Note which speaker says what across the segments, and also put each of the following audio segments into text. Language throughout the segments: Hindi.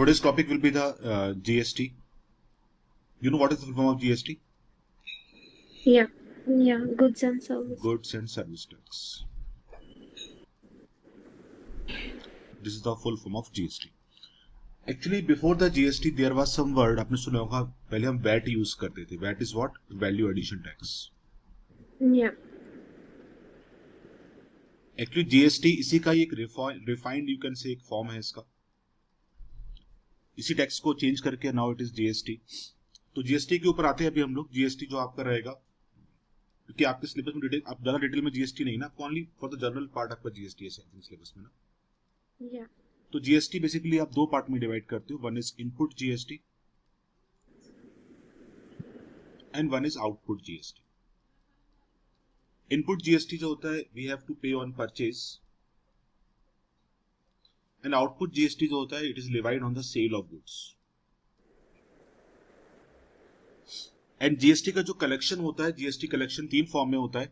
Speaker 1: Today's topic will be the GST. You know what is the full form of GST?
Speaker 2: Yeah, goods and services.
Speaker 1: Goods and Service Tax. This is the full form of GST. Actually, before the GST, there was some word आपने सुना होगा. पहले हम VAT यूज करते थे. VAT is what? Value Addition Tax.
Speaker 2: Yeah.
Speaker 1: Actually, GST इसी का ही एक refined you can say एक फॉर्म है इसका. इसी टैक्स को चेंज करके नाउ इट इज GST. तो GST के ऊपर आते हैं अभी हम लोग. GST जो आपका रहेगा, क्योंकि आपके सिलेबस में डिटेल, आप ज्यादा डिटेल में GST नहीं ना, आपको only for the general part आपका GST है सिलेबस में ना.
Speaker 2: Yeah.
Speaker 1: तो GST बेसिकली आप दो पार्ट में डिवाइड करते हो. One is input GST and one is output GST. Input GST जो होता है we have to pay on purchase, and output GST जो होता है it is levied on the sale of goods. And GST का जो कलेक्शन होता है, GST कलेक्शन तीन फॉर्म में होता है.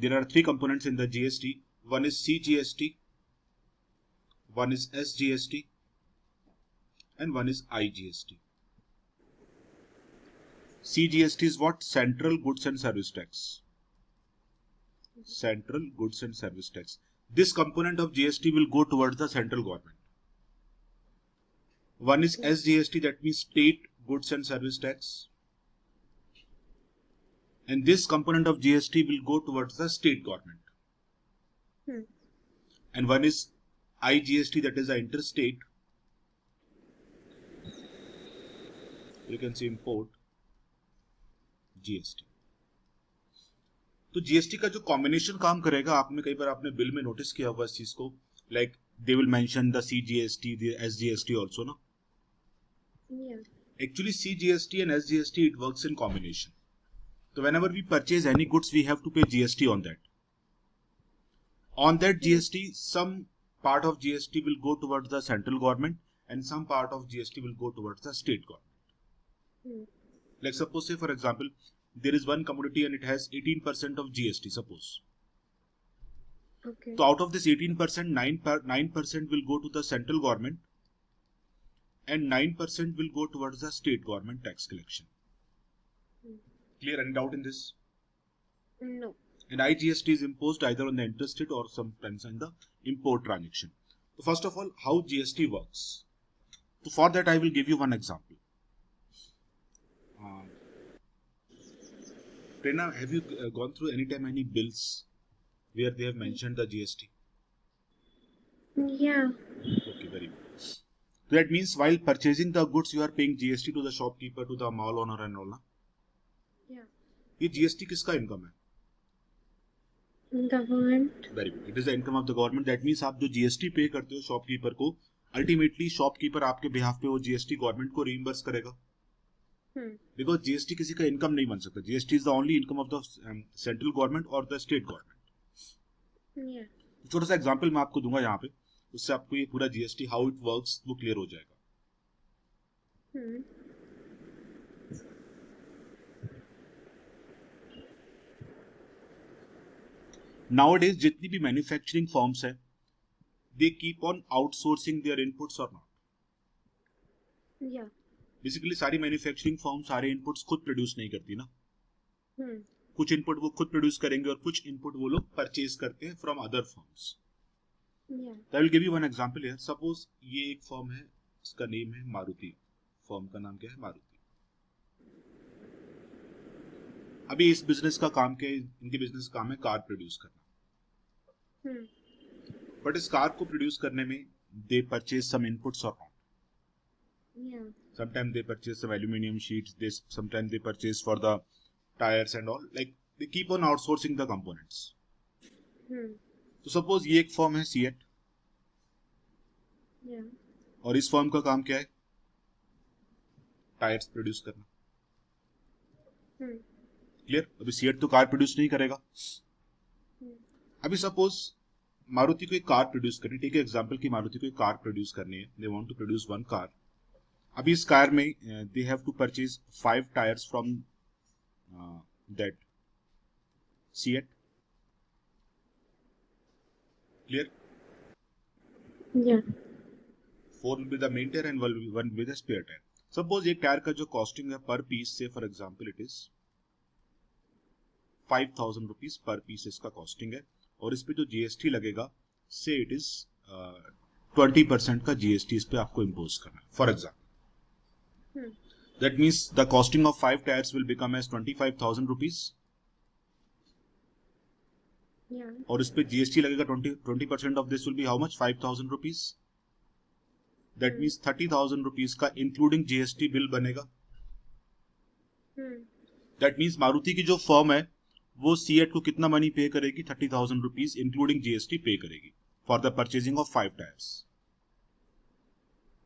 Speaker 1: There are three components in the GST. One is CGST, one is SGST, and one is IGST. CGST is what? Central Goods and Service Tax. Central Goods and Service Tax. This component of GST will go towards the central government. One is SGST, that means State Goods and Service Tax. And this component of GST will go towards the state government. And one is IGST, that is the interstate. You can say import GST. तो GST का जो कॉम्बिनेशन काम करेगा, आपने कई बार आपने बिल में नोटिस किया होगा इस चीज को, like they will mention the CGST, the SGST also ना. Actually CGST and SGST it works in combination. So whenever we purchase any goods, we have to pay GST on that. On that GST, some part of GST will go towards the central government and some part of GST will go towards the state government. Like suppose say for example, there is one commodity and it has 18% of GST, suppose.
Speaker 2: Okay.
Speaker 1: So out of this 18%, 9% will go to the central government and 9% will go towards the state government tax collection. Clear? Any doubt in this?
Speaker 2: No.
Speaker 1: And IGST is imposed either on the interstate or sometimes on the import transaction. So first of all, how GST works? So for that I will give you one example. Prerna, have you gone through any time any bills where they have mentioned the GST?
Speaker 2: Yeah.
Speaker 1: Okay, very good. So that means while purchasing the goods you are paying GST to the shopkeeper, to the mall owner and all.
Speaker 2: Yeah.
Speaker 1: ये GST किसका इनकम है?
Speaker 2: Government.
Speaker 1: Very good. It is the income of the government. That means आप जो GST पे करते हो शॉपकीपर को, अल्टीमेटली शॉपकीपर आपके बिहाफ पे वो GST गवर्नमेंट को रीइंबर्स करेगा. बिकॉज GST किसी का इनकम नहीं बन सकता. GST is the only income of the central government और द स्टेट गवर्नमेंट. छोटा सा एग्जांपल मैं आपको दूंगा यहाँ पे, उससे आपको ये पूरा GST हाउ इट वर्क्स वो क्लियर हो जाएगा. Nowadays जितनी भी मैन्युफैक्चरिंग फर्म्स है, they keep on outsourcing their inputs or not?
Speaker 2: Yeah.
Speaker 1: Basically सारी मैन्युफैक्चरिंग फर्म सारे इनपुट्स खुद प्रोड्यूस नहीं करती ना. कुछ इनपुट वो खुद प्रोड्यूस करेंगे और कुछ इनपुट वो लोग परचेज करते हैं from other firms. I will give you one example here. Suppose ये एक फर्म है, इसका नेम है मारुति. फर्म का नाम क्या है? मारुति. अभी इस बिजनेस का काम क्या है? इनके बिजनेस का काम है कार प्रोड्यूस करना. बट इस कार को प्रोड्यूस करने में दे परचेज सम इनपुट्स और not. Sometimes they purchase some aluminum sheets. Sometimes they purchase for the tires and all. Like they keep on outsourcing the components. तो suppose ये एक फर्म है Seat. और इस फर्म का काम क्या है? टायर्स प्रोड्यूस करना. क्लियर? अभी Seat तो कार प्रोड्यूस नहीं करेगा. अभी सपोज मारुति को एक कार प्रोड्यूस करनी, ठीक है एग्जांपल की मारुति को एक कार प्रोड्यूस करनी है. They want to produce one car. अभी इस कार में they have to purchase 5 tyres from that Seat. Clear?
Speaker 2: Yeah.
Speaker 1: 4 will be the main tire and 1 will be the spare tire. Suppose एक टायर का जो कॉस्टिंग है पर पीस से for example it is 5000 rupees per piece इसका कॉस्टिंग है और इस पे जो जीएसटी लगेगा से इट इज 20% का जीएसटी इस पे आपको इम्पोज करना है for example. That means the costing of 5 tyres will become as 25,000 rupees
Speaker 2: Yeah.
Speaker 1: और इस पे जीएसटी लगेगा 20% of this will be how much 5,000 rupees. That means 30,000 rupees का इंक्लूडिंग जीएसटी बिल बनेगा. दैट मीन्स मारुति की जो फर्म है वो सीएट को कितना मनी पे करेगी 30,000 रुपीज इंक्लूडिंग जीएसटी पे करेगी for the purchasing of 5 tyres.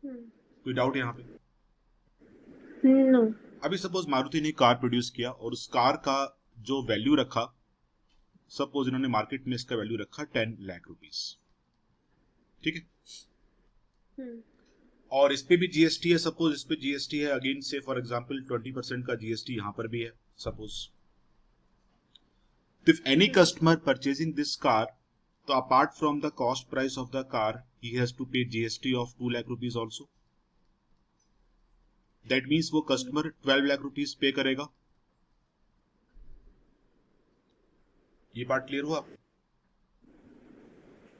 Speaker 1: कोई डाउट यहाँ पे?
Speaker 2: No.
Speaker 1: अभी सपोज मारुति ने कार प्रोड्यूस किया और उस कार का जो वैल्यू रखा, सपोज इन्होंने मार्केट में इसका वैल्यू रखा 10 लाख रुपीस. ठीक है. और इस पे भी जीएसटी है. सपोज इस पे जीएसटी है अगेन से फॉर एग्जांपल 20% का जीएसटी यहां पर भी है suppose. If any customer purchasing this car, तो apart from the cost price of the car he has to pay GST of 2 lakh rupees also. That means वो कस्टमर 12 लाख रुपीज पे करेगा. ये पार्ट क्लियर हुआ आपको?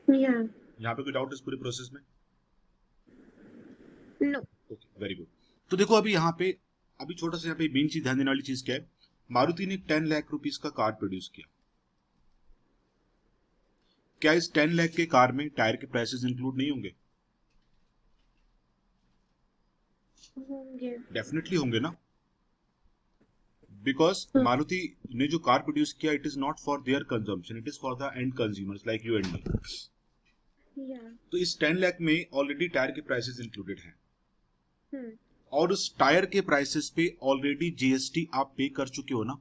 Speaker 2: Yeah.
Speaker 1: यहाँ पे कोई डाउट इस पूरे प्रोसेस में?
Speaker 2: No.
Speaker 1: Okay, very good. तो देखो अभी यहाँ पे अभी छोटा सा यहाँ पे मेन चीज ध्यान देने वाली चीज क्या है, मारुति ने 10 लाख रुपीस का कार प्रोड्यूस किया. क्या इस 10 लाख के कार में टायर के प्राइसेस इंक्लूड नहीं होंगे?
Speaker 2: होंगे.
Speaker 1: डेफिनेटली होंगे ना, बिकॉज मारुति ने जो कार प्रोड्यूस किया it is not for their consumption, it is for the end consumers like you and me.
Speaker 2: Yeah.
Speaker 1: तो इस 10 लाख में ऑलरेडी टायर के प्राइसेस इंक्लूडेड हैं
Speaker 2: Hmm.
Speaker 1: और उस टायर के प्राइसेस पे ऑलरेडी जीएसटी आप पे कर चुके हो ना.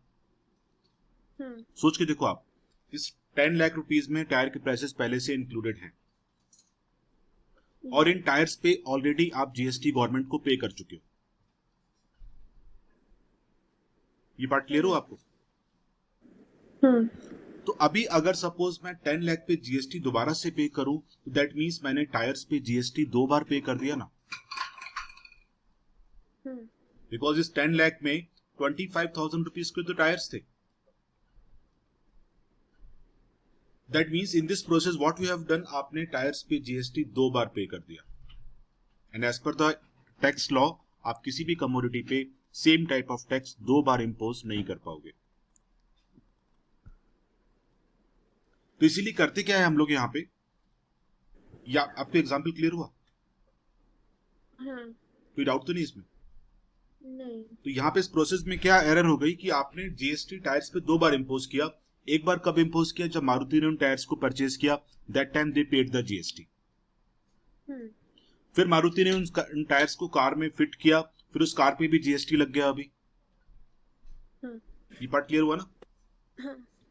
Speaker 1: सोच के देखो आप, इस 10 लाख रुपीस में टायर के प्राइसेस पहले से इंक्लूडेड हैं और इन टायर्स पे ऑलरेडी आप जीएसटी गवर्नमेंट को पे कर चुके हो. ये पार्ट क्लियर हो आपको? तो अभी अगर सपोज मैं 10 लाख पे जीएसटी दोबारा से पे करूं तो दैट मींस मैंने टायर्स पे जीएसटी 2 बार पे कर दिया ना. बिकॉज इस 10 लाख में 25,000 रुपीज के तो टायर्स थे. That means in this process what you have done, आपने टायर्स पे जीएसटी 2 बार पे कर दिया. And as per the tax law आप किसी भी कमोडिटी पे सेम टाइप ऑफ टैक्स 2 बार इंपोज नहीं कर पाओगे. तो इसीलिए करते क्या है हम लोग यहाँ पे, या आपको एग्जाम्पल क्लियर हुआ? कोई डाउट तो नहीं इसमें?
Speaker 2: नहीं.
Speaker 1: तो यहाँ पे इस प्रोसेस में क्या एरर हो गई कि आपने जीएसटी टायर्स पे 2 बार इंपोज किया. एक बार कब इंपोज किया, जब मारुति ने उन टायर्स को परचेज किया, that time they paid the GST. फिर मारुति ने उन टायर्स को कार में फिट किया, फिर उस कार पे भी जीएसटी लग गया. अभी ये पार्ट क्लियर हुआ ना?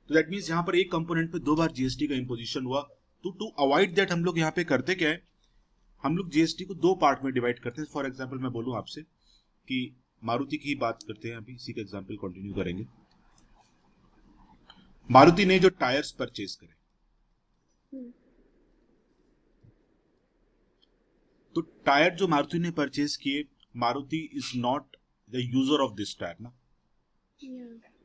Speaker 1: तो दैट मीन्स यहाँ पर एक कंपोनेंट पे 2 बार जीएसटी का इंपोजिशन हुआ. तो टू अवॉइड दैट हम लोग यहाँ पे करते क्या है, हम लोग जीएसटी को 2 पार्ट में डिवाइड करते हैं. फॉर एग्जाम्पल मैं बोलूं आपसे कि मारुति की बात करते हैं, अभी इसी का एग्जाम्पल कंटिन्यू करेंगे. मारुति ने जो टायर्स परचेज करे, तो टायर जो मारुति ने परचेज किए, Maruti is not the user of this tyre ना,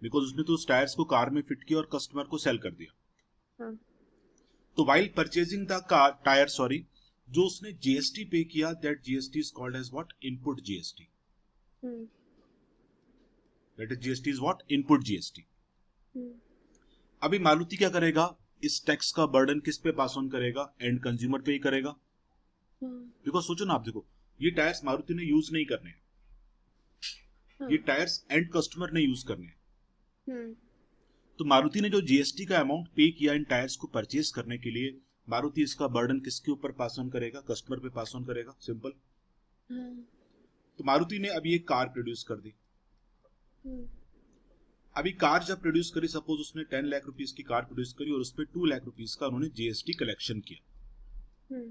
Speaker 1: बिकॉज उसने तो उस टायर्स को कार में फिट किया और कस्टमर को सेल कर दिया. तो while purchasing the car tyre, sorry, जो उसने जीएसटी पे किया, that GST is called as what, input GST. That is GST is what, input GST. अभी मारुति क्या करेगा, इस टैक्स का बर्डन किस पे पास ऑन करेगा, एंड कंज्यूमर पे ही करेगा. बिकॉज सोचो ना आप, देखो ये टायर्स मारुति ने यूज नहीं करने हैं, ये टायर्स एंड कस्टमर ने यूज करने हैं. तो मारुति ने जो जीएसटी का अमाउंट पे किया इन टायर्स को परचेज करने के लिए, मारुति इसका बर्डन किसके ऊपर पास ऑन करेगा, कस्टमर पे पास ऑन करेगा. सिंपल. तो मारुति ने अभी एक कार प्रोड्यूस कर दी. अभी कार जब प्रोड्यूस करी, सपोज उसने 10 लाख रुपीस की कार प्रोड्यूस करी और उस पर 2 लाख रुपीस का उन्होंने जीएसटी कलेक्शन किया.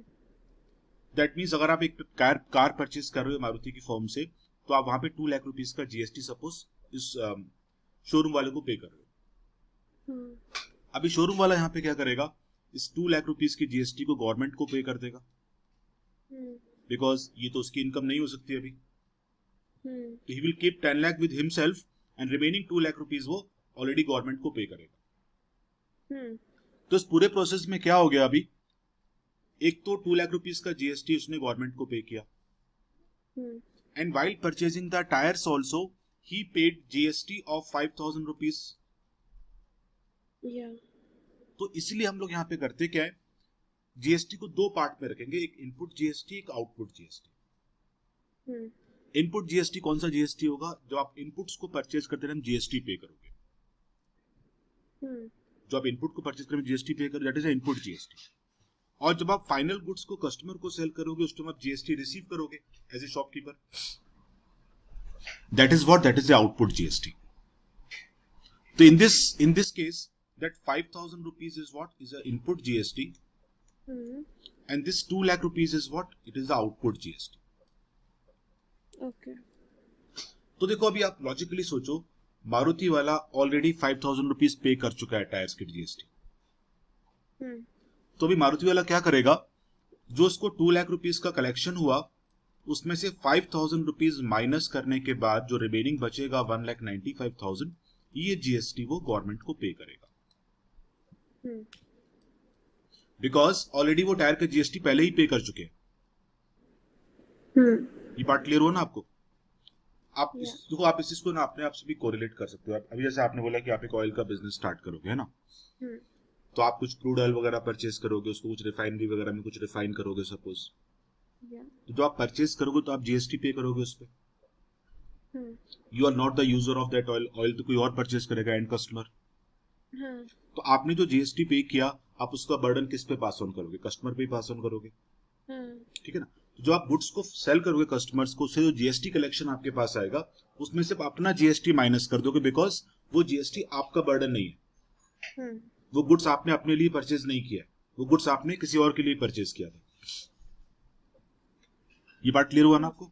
Speaker 1: दैट मीन्स अगर आप एक कार परचेज कर रहे हो मारुति की फर्म से, तो आप वहां पे 2 लाख रुपीस का जीएसटी सपोज इस शोरूम वाले को पे कर रहे हो. अभी शोरूम वाला यहाँ पे क्या करेगा, इस 2 लाख रुपीस की जीएसटी को गवर्नमेंट को पे कर देगा.
Speaker 2: हम्म
Speaker 1: बिकॉज ये तो उसकी इनकम नहीं हो सकती अभी.
Speaker 2: हम्म
Speaker 1: तो he will keep 10 lakh with himself and remaining 2 lakh rupees वो ऑलरेडी गवर्नमेंट को पे करेगा.
Speaker 2: हम्म
Speaker 1: तो इस पूरे प्रोसेस में क्या हो गया अभी, एक तो 2 लाख रुपीज का जीएसटी उसने गवर्नमेंट को पे किया,
Speaker 2: hmm
Speaker 1: and while purchasing the tyres also he paid GST of 5,000 rupees.
Speaker 2: या
Speaker 1: तो इसलिए हम लोग यहाँ पे करते क्या है, जीएसटी को दो पार्ट में रखेंगे, एक इनपुट जीएसटी, एक आउटपुट जीएसटी.
Speaker 2: हम्म
Speaker 1: इनपुट जीएसटी कौन सा जीएसटी होगा, जो आप इनपुट्स को परचेज करते टाइम जीएसटी पे करोगे.
Speaker 2: हम्म
Speaker 1: जो आप इनपुट को परचेज करते जीएसटी पे करोगे, दैट इज इनपुट जीएसटी. और जब आप फाइनल गुड्स को कस्टमर को सेल करोगे उस टाइम आप जीएसटी रिसीव करोगे as a shopkeeper. That is what, that is the output GST. तो in this case that 5,000 rupees is what is the input GST, and this 2 lakh rupees is what, it is the output GST.
Speaker 2: Okay.
Speaker 1: तो देखो अभी आप लॉजिकली सोचो, मारुति वाला ऑलरेडी 5,000 रुपीज पे कर चुका है टायर्स के जीएसटी. तो अभी मारुति वाला क्या करेगा, जो उसको 2 लाख रुपीज का कलेक्शन हुआ उसमें से 5,000 रुपीज माइनस करने के बाद जो रिमेनिंग बचेगा 1,95,000, ये जीएसटी वो गवर्नमेंट को पे करेगा. बिकॉज ऑलरेडी वो टायर का जीएसटी पहले ही पे कर चुके हैं. ये पार्ट क्लियर हुआ ना आपको. आप देखो आप इस चीज को ना अपने आप से भी कोरिलेट कर सकते हो. अभी जैसे आपने बोला कि आप एक ऑयल का बिजनेस स्टार्ट करोगे, है ना, तो आप कुछ क्रूड ऑयल वगैरह परचेज करोगे, उसको कुछ रिफाइनरी वगैरह में कुछ रिफाइन करोगे सपोज. तो जो आप परचेज करोगे तो आप जीएसटी पे करोगे उस पर. You are not the user of that oil, oil तो कोई और परचेज करेगा, एंड कस्टमर. तो आपने जो जीएसटी पे किया, आप उसका बर्डन किस पे पास ऑन करोगे, कस्टमर पे पास ऑन करोगे. ठीक है ना. तो जो आप गुड्स को सेल करोगे कस्टमर्स को, उससे जो जीएसटी कलेक्शन आपके पास आएगा उसमें से अपना जीएसटी माइनस कर दोगे, बिकॉज वो जीएसटी आपका बर्डन नहीं है. वो गुड्स आपने अपने लिए परचेज नहीं किया, वो गुड्स आपने किसी और के लिए परचेज किया था. ये बात क्लियर हुआ ना आपको.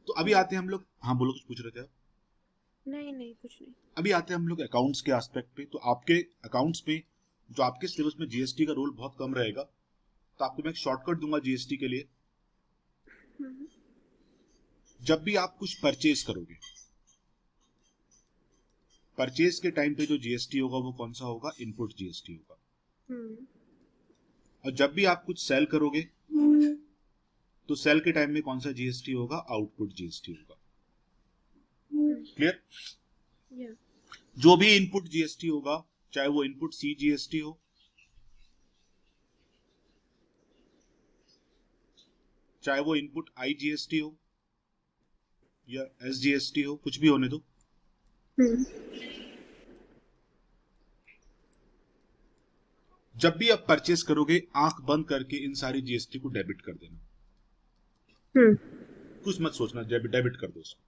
Speaker 1: तो अभी आते हैं हम लोग, हाँ बोलो, कुछ पूछ रहे थे आप.
Speaker 2: नहीं कुछ नहीं.
Speaker 1: अभी आते हैं हम लोग अकाउंट्स के एस्पेक्ट पे. तो आपके अकाउंट्स में जो आपके सिलेबस में जीएसटी का रोल बहुत कम रहेगा, तो आपको मैं एक शॉर्टकट दूंगा जीएसटी के लिए. जब भी आप कुछ परचेज करोगे, परचेज के टाइम पे जो जीएसटी होगा वो कौन सा होगा, इनपुट जीएसटी होगा. और जब भी आप कुछ सेल करोगे तो सेल के टाइम में कौन सा जीएसटी होगा, आउटपुट जीएसटी होगा. क्लियर. जो भी इनपुट जीएसटी होगा, चाहे वो इनपुट सी जीएसटी हो, चाहे वो इनपुट आई जीएसटी हो या एस जीएसटी हो, कुछ भी होने दो, जब भी आप परचेस करोगे आंख बंद करके इन सारी जीएसटी को डेबिट कर देना. कुछ मत सोचना, डेबिट कर दो उसको.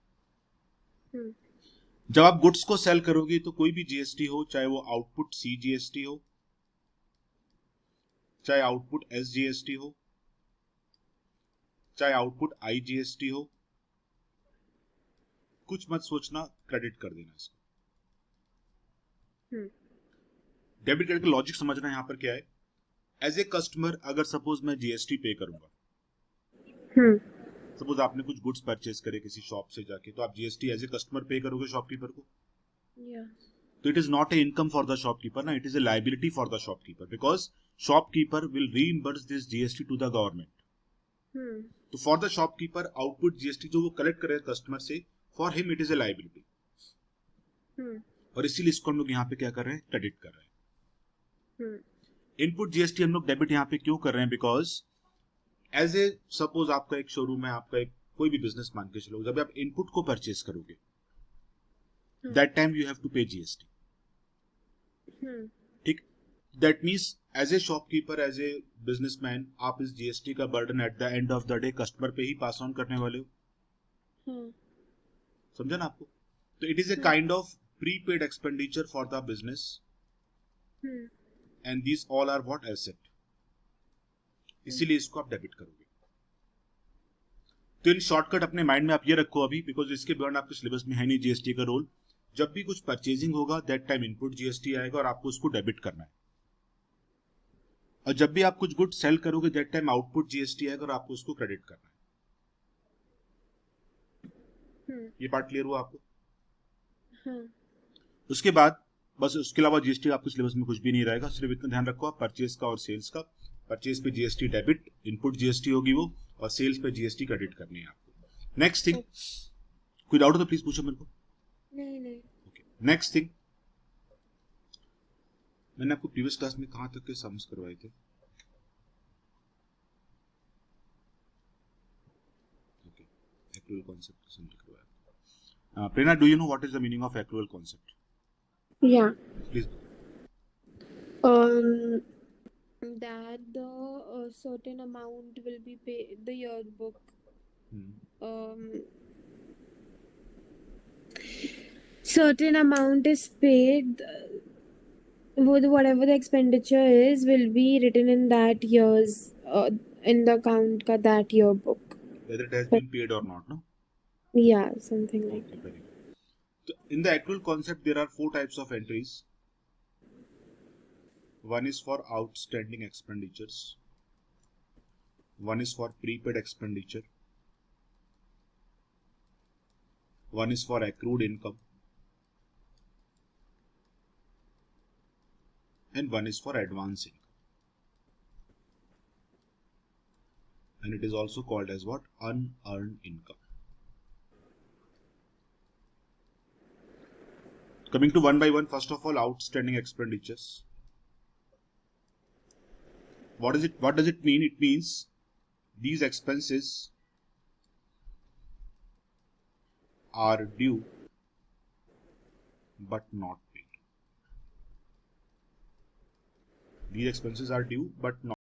Speaker 1: जब आप गुड्स को सेल करोगे तो कोई भी जीएसटी हो, चाहे वो आउटपुट सी जीएसटी हो, चाहे आउटपुट एस जीएसटी हो, चाहे आउटपुट आई जीएसटी हो, कुछ मत सोचना, क्रेडिट कर देना इसको. डेबिट क्रेडिट का लॉजिक समझना यहां पर क्या है. एज ए कस्टमर अगर सपोज मैं जीएसटी पे करूंगा, सपोज आपने कुछ गुड्स परचेज करे किसी शॉप से जाके, तो आप जीएसटी एज ए कस्टमर पे करोगे शॉपकीपर को. तो it is not a income for the shopkeeper ना, it is a liability for the shopkeeper, because shopkeeper will reimburse this GST to the government. तो for the shopkeeper output GST जो वो कलेक्ट करे कस्टमर से, for him it is a liability. और इसीलिए इसको हम लोग यहाँ पे क्या कर रहे हैं, क्रेडिट कर रहे हैं. इनपुट जीएसटी हम लोग डेबिट यहाँ पे क्यों कर रहे हैं, बिकॉज एज ए सपोज आपका एक शोरूम है, आपका एक कोई भी बिजनेस मान के चलो, जब आप इनपुट को परचेज करोगे that time you have to pay GST. ठीक. That means as a shopkeeper, as a businessman, आप इस जीएसटी का burden at the end of the day customer पे ही पास ऑन करने वाले हो. समझा ना आपको. तो it is a kind of prepaid expenditure for the business, and these all are what, asset. इसीलिए इसको आप डेबिट करोगे. तो इन शॉर्टकट अपने माइंड में आप ये रखो अभी, बिकॉज इसके बियॉन्ड आपके सिलेबस में है नहीं जीएसटी का रोल. जब भी कुछ परचेजिंग होगा दैट टाइम इनपुट जीएसटी आएगा और आपको उसको डेबिट करना है. और जब भी आप कुछ गुड सेल करोगे दैट टाइम आउटपुट जीएसटी आएगा और आपको उसको क्रेडिट करना है। ये पार्ट क्लियर हुआ आपको?
Speaker 2: हाँ
Speaker 1: उसके बाद बस उसके अलावा जीएसटी आपके सिलेबस में कुछ भी नहीं रहेगा, सिर्फ इतना ध्यान रखो आप परचेज का और सेल्स का। परचेज पे जीएसटी डेबिट, इनपुट जीएसटी होगी वो, और सेल्स पे जीएसटी क्रेडिट करनी है आपको। नेक्स्ट थिंग, कोई डाउट हो तो प्लीज पूछो मेरे को।
Speaker 2: नहीं
Speaker 1: ओके, नेक्स्ट थिंग, मैंने आपको प्रीवियस क्लास में कहां तक के सम्स करवाए थे? ओके, एक्रूअल कॉन्सेप्ट समझ करवाया। Prerna, do you know what is the meaning of accrual concept?
Speaker 2: yeah
Speaker 1: please.
Speaker 2: um that the certain amount will be paid, the yearbook certain amount is paid, whatever the expenditure is will be written in that year's in the account ka that yearbook.
Speaker 1: whether it has been paid or not, no?
Speaker 2: Yeah, something like
Speaker 1: Okay, very good. So in the accrual concept, there are 4 types of entries. One is for outstanding expenditures. One is for prepaid expenditure. One is for accrued income. And one is for advance income. And it is also called as what? Unearned income. Coming to one by one, first of all, outstanding expenditures. What does it mean? It means these expenses are due but not paid. These expenses are due but not